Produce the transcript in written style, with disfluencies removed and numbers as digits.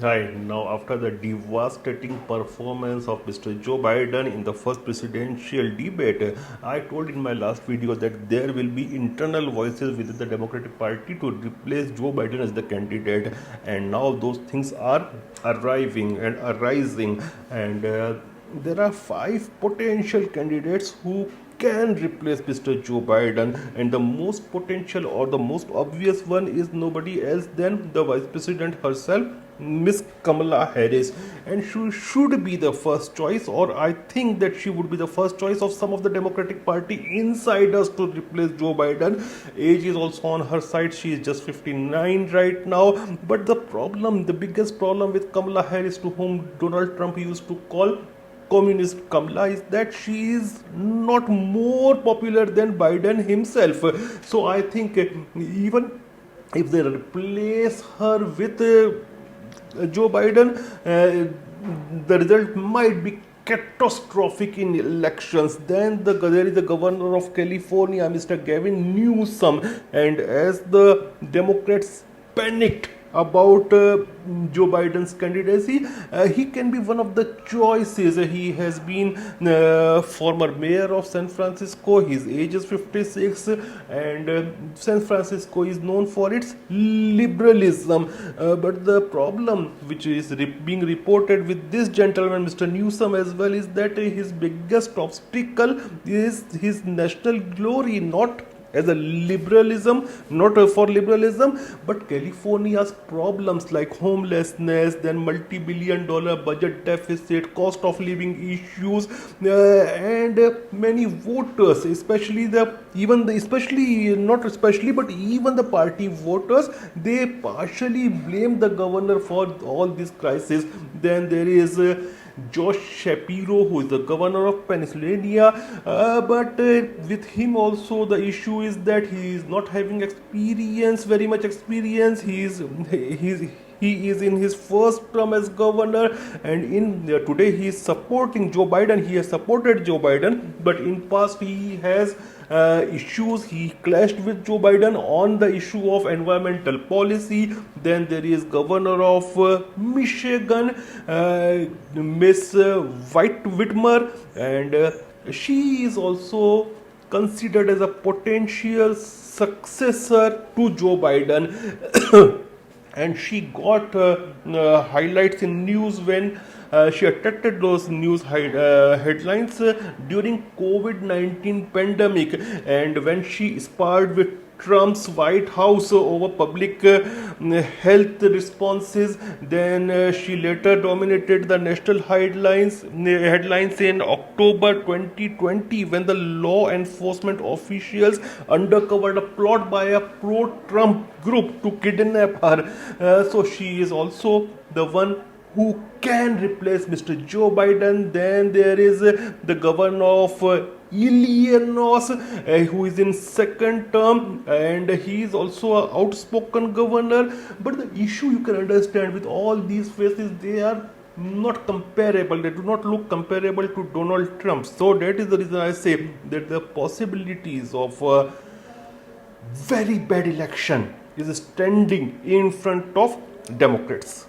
Right now, after the devastating performance of Mr. Joe Biden in the first presidential debate, I told in my last video that there will be internal voices within the Democratic Party to replace Joe Biden as the candidate, and now those things are arriving and arising, and there are five potential candidates who can replace Mr. Joe Biden, and the most potential or the most obvious one is nobody else than the Vice President herself, Miss Kamala Harris, and she should be the first choice, or I think that she would be the first choice of some of the Democratic Party insiders to replace Joe Biden. Age is also on her side; she is just 59 right now. But the biggest problem with Kamala Harris, to whom Donald Trump used to call communist Kamala, is that she is not more popular than Biden himself. So I think even if they replace her with Joe Biden, the result might be catastrophic in elections. Then there is the governor of California, Mr. Gavin Newsom, and as the Democrats panicked about Joe Biden's candidacy, he can be one of the choices. He has been former mayor of San Francisco. His age is 56, and San Francisco is known for its liberalism. But the problem which is being reported with this gentleman, Mr. Newsom, as well, is that his biggest obstacle is his national glory, not as a liberalism, not for liberalism, but California's problems like homelessness, then multi-billion-dollar budget deficit, cost of living issues, and many voters, especially even the party voters, they partially blame the governor for all this crisis. Then there is Josh Shapiro, who is the governor of Pennsylvania, but with him also the issue is that he is not having very much experience. He is in his first term as governor, and today he is supporting Joe Biden. He has supported Joe Biden, but in past he has issues. He clashed with Joe Biden on the issue of environmental policy. Then there is governor of Michigan, Miss White Whitmer, and she is also considered as a potential successor to Joe Biden. And she got highlights in news when she attracted those headlines during COVID-19 pandemic, and when she sparred with Trump's White House over public health responses. Then she later dominated the national headlines in October 2020, when the law enforcement officials uncovered a plot by a pro-Trump group to kidnap her. So she is also the one who can replace Mr. Joe Biden. Then there is the governor of Illinois, who is in second term, and he is also an outspoken governor. But the issue you can understand with all these faces, they are not comparable. They do not look comparable to Donald Trump. So that is the reason I say that the possibilities of a very bad election is standing in front of Democrats.